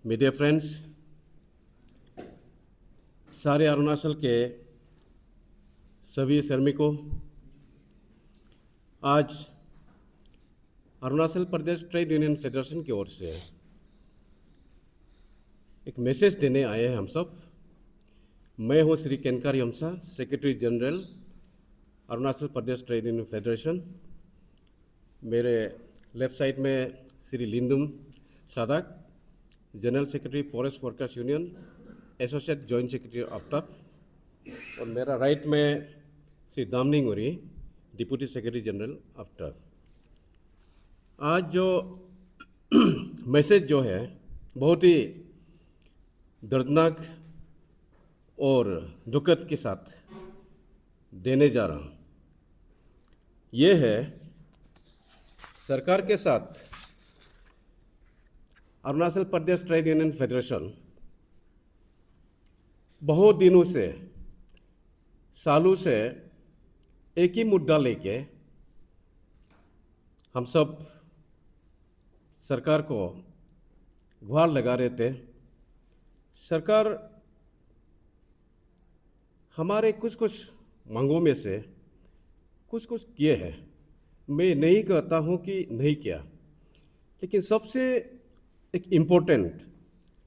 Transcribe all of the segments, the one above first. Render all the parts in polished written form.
Media friends, सारे अरुणाचल के सभी श्रमिकों, आज Arunachal Pradesh trade union federation की ओर से एक मैसेज देने आए हैं हम सब। मैं हूं Shri Kenkar Yamsa, secretary general Arunachal Pradesh trade union federation. मेरे लेफ्ट साइड में Shri Lindum Sadak, general secretary forest workers union, associate joint secretary Aftab, और मेरा राइट में Shri Damning Uri, deputy secretary general Aftab. आज जो मैसेज जो है बहुत ही दर्दनाक और दुखद के साथ देने जा रहा हूँ। ये है सरकार के साथ Arunachal Pradesh trade union federation बहुत दिनों से, सालों से एक ही मुद्दा लेके हम सब सरकार को गुहार लगा रहे थे। सरकार हमारे कुछ मांगों में से कुछ किए हैं। मैं नहीं कहता हूँ कि नहीं किया, लेकिन सबसे एक इम्पोर्टेंट,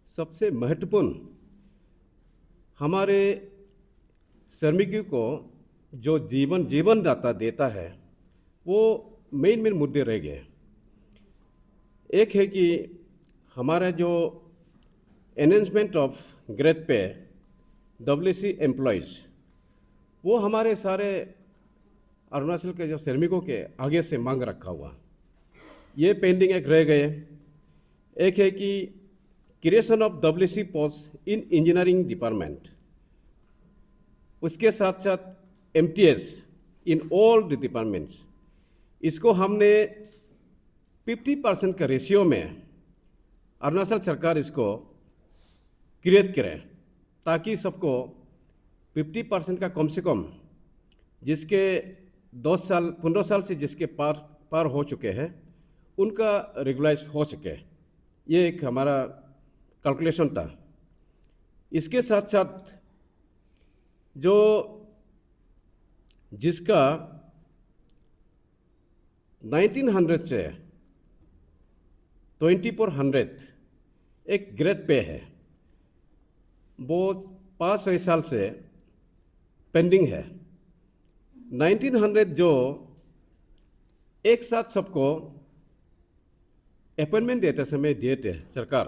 सबसे महत्वपूर्ण हमारे श्रमिकों को जो जीवनदाता देता है वो मेन मुद्दे रह गए। एक है कि हमारा जो enhancement of grade pay WC employees, वो हमारे सारे अरुणाचल के जो श्रमिकों के आगे से मांग रखा हुआ, ये पेंडिंग एक रह गए। एक है कि creation of WC post in engineering department, उसके साथ साथ MTS in all the departments, इसको हमने 50% का रेशियो में अरुणाचल सरकार इसको क्रिएट करे, ताकि सबको 50% का कम से कम, जिसके 15 साल से जिसके पार हो चुके हैं उनका रेगुलाइज हो सके। ये एक हमारा कैलकुलेशन था। इसके साथ साथ जो जिसका 1900 से 2400 एक ग्रेड पे है, वो 5-6 साल से पेंडिंग है। 1900 जो एक साथ सबको अपॉइंटमेंट देते समय दिए थे सरकार,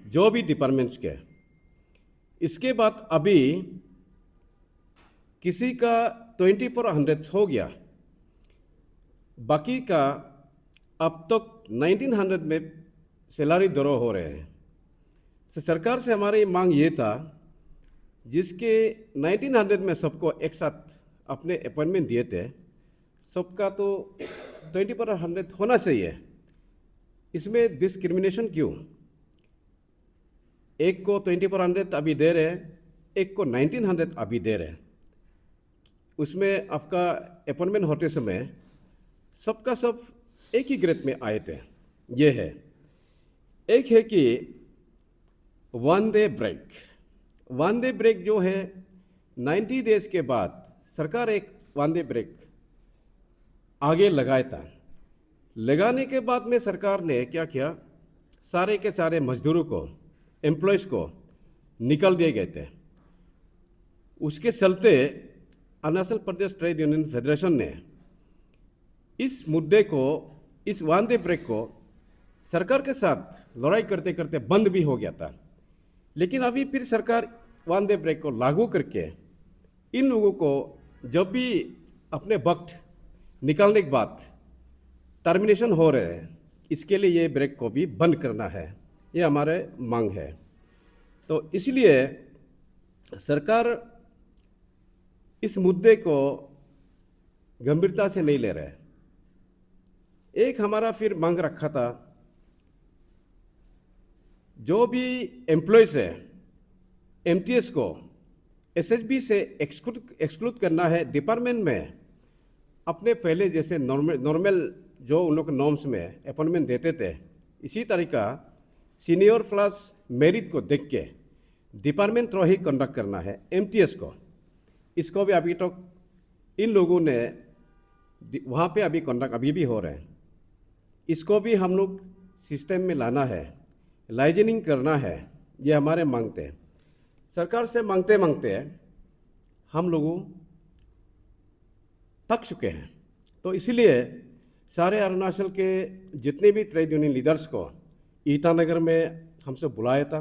जो भी डिपार्टमेंट्स के, इसके बाद अभी किसी का 2400 हो गया, बाकी का अब तक 1900 में सैलरी ड्रॉ हो रहे हैं। तो सरकार से हमारी मांग ये था, जिसके 1900 में सबको एक साथ अपने अपॉइंटमेंट दिए थे, सबका तो 2400 होना चाहिए। इसमें डिस्क्रिमिनेशन क्यों? एक को 2400 अभी दे रहे हैं, एक को 1900 अभी दे रहे हैं। उसमें आपका अपॉइंटमेंट होते समय सबका सब एक ही ग्रेड में आए थे। ये है। एक है कि 1 डे ब्रेक। 1 डे ब्रेक जो है 90 डेज के बाद सरकार एक 1 डे ब्रेक आगे लगाया था। लगाने के बाद में सरकार ने क्या किया, सारे के सारे मजदूरों को, एम्प्लॉयज़ को निकल दिए गए थे। उसके चलते Arunachal Pradesh trade union federation ने इस मुद्दे को, इस 1 डे ब्रेक को सरकार के साथ लड़ाई करते करते बंद भी हो गया था। लेकिन अभी फिर सरकार 1 डे ब्रेक को लागू करके इन लोगों को जब भी अपने वक्त निकालने के बाद टर्मिनेशन हो रहे हैं, इसके लिए ये ब्रेक को भी बंद करना है, ये हमारे मांग है। तो इसलिए सरकार इस मुद्दे को गंभीरता से नहीं ले रहे। एक हमारा फिर मांग रखा था, जो भी एम्प्लॉयज़ है MTS को SHB से एक्सक्लूड करना है। डिपार्टमेंट में अपने पहले जैसे नॉर्मल जो उन लोग नॉर्म्स में अपॉइंटमेंट देते थे, इसी तरीका सीनियर प्लस मेरिट को देख के डिपार्टमेंट थ्रू ही कंडक्ट करना है एमटीएस को। इसको भी अभी तक इन लोगों ने वहाँ पे अभी कंडक्ट अभी भी हो रहे हैं। इसको भी हम लोग सिस्टम में लाना है, लाइजनिंग करना है, ये हमारे मांगते हैं। सरकार से मांगते मांगते हम लोगों थक चुके हैं। तो इसलिए सारे अरुणाचल के जितने भी ट्रेड यूनियन लीडर्स को ईटानगर में हमसे बुलाया था।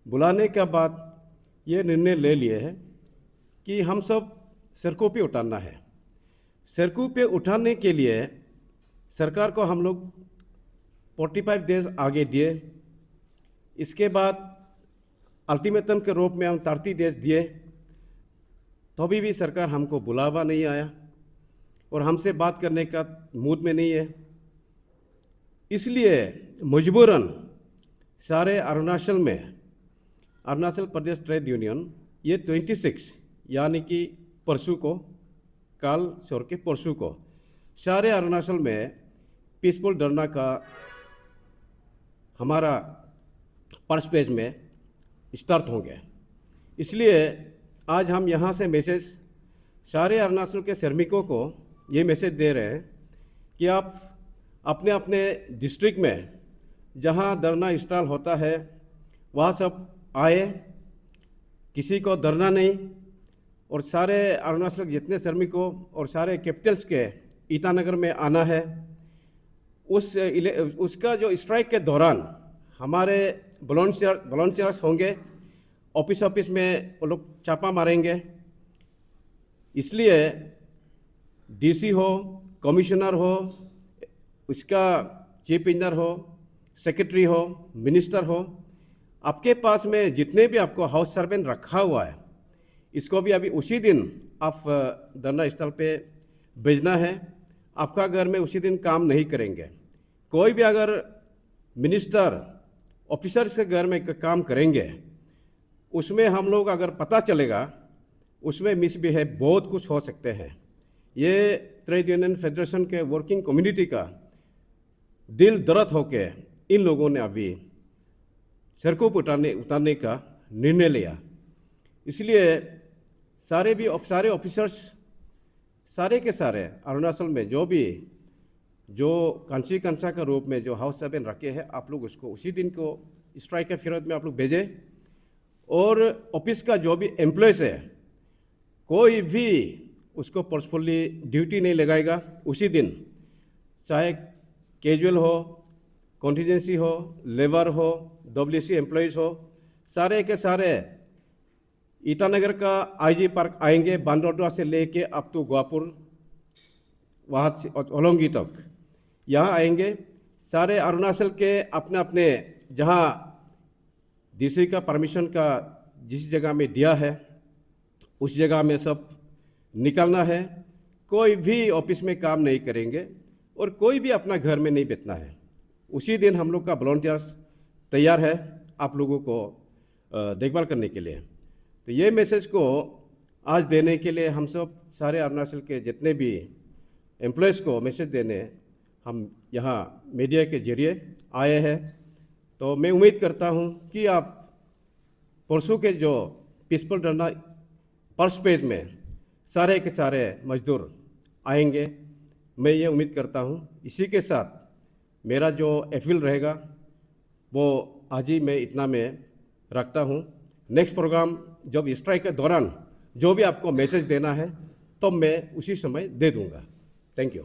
बुलाने के बाद ये निर्णय ले लिए है कि हम सब सड़कों पे उतारना है। सड़कों पे उठाने के लिए सरकार को हम लोग 45 डेज आगे दिए। इसके बाद अल्टीमेटम के रूप में हम 30 डेज दिए, तो अभी भी सरकार हमको बुलावा नहीं आया और हमसे बात करने का मूड में नहीं है। इसलिए मजबूरन सारे अरुणाचल में अरुणाचल प्रदेश ट्रेड यूनियन ये 26 यानी कि परसों को, कल छोड़ के परसों को सारे अरुणाचल में पीसफुल धरना का हमारा फर्स्ट पेज में स्टार्ट होंगे। इसलिए आज हम यहाँ से मैसेज सारे अरुणाचल के श्रमिकों को ये मैसेज दे रहे हैं कि आप अपने अपने डिस्ट्रिक्ट में जहाँ धरना स्टार्ट होता है वहाँ सब आए, किसी को डरना नहीं। और सारे अरुणाचल के जितने श्रमिकों और सारे कैपिटल्स के ईटानगर में आना है। उसका जो स्ट्राइक के दौरान हमारे वॉलंटियर्स होंगे, ऑफिस में वो लोग छापा मारेंगे। इसलिए डीसी हो, कमिश्नर हो, उसका चीफ इंजीनियर हो, सेक्रेटरी हो, मिनिस्टर हो, आपके पास में जितने भी आपको हाउस सर्वेंट रखा हुआ है, इसको भी अभी उसी दिन आप धरना स्थल पे भेजना है। आपका घर में उसी दिन काम नहीं करेंगे। कोई भी अगर मिनिस्टर ऑफिसर्स के घर में काम करेंगे, उसमें हम लोग अगर पता चलेगा, उसमें मिसबिहेव बहुत कुछ हो सकते हैं। ये ट्रेड यूनियन फेडरेशन के वर्किंग कम्युनिटी का दिल दर्द होके इन लोगों ने अभी सड़कों पर उतारने का निर्णय लिया। इसलिए सारे ऑफिसर्स सारे के सारे अरुणाचल में जो कंसा का रूप में जो हाउस सर्वेंट रखे हैं, आप लोग उसको उसी दिन को स्ट्राइक के विरोध में आप लोग भेजें। और ऑफिस का जो भी एम्प्लॉयज़ है, कोई भी उसको पर्सनली ड्यूटी नहीं लगाएगा उसी दिन, चाहे कैजुअल हो, कॉन्टीजेंसी हो, लेबर हो, डब्ल्यूसी एम्प्लॉयज़ हो, सारे के सारे ईटानगर का आईजी पार्क आएंगे। बांद्रोडा से लेके अब तो गोवापुर वहाँ से ओलोंगी तक यहाँ आएंगे। सारे अरुणाचल के अपने अपने जहाँ डीसी का परमिशन का जिस जगह में दिया है उस जगह में सब निकलना है। कोई भी ऑफिस में काम नहीं करेंगे और कोई भी अपना घर में नहीं बैठना है। उसी दिन हम लोग का वॉलंटियर्स तैयार है आप लोगों को देखभाल करने के लिए। तो ये मैसेज को आज देने के लिए हम सब सारे अरुणाचल के जितने भी एम्प्लॉयज़ को मैसेज देने हम यहाँ मीडिया के जरिए आए हैं। तो मैं उम्मीद करता हूँ कि आप परसों के जो पीसफुल धरना फर्स्ट पेज में सारे के सारे मजदूर आएंगे, मैं ये उम्मीद करता हूँ। इसी के साथ मेरा जो अपील रहेगा वो आज ही मैं इतना में रखता हूँ। नेक्स्ट प्रोग्राम जब स्ट्राइक के दौरान जो भी आपको मैसेज देना है तो मैं उसी समय दे दूँगा। Thank you.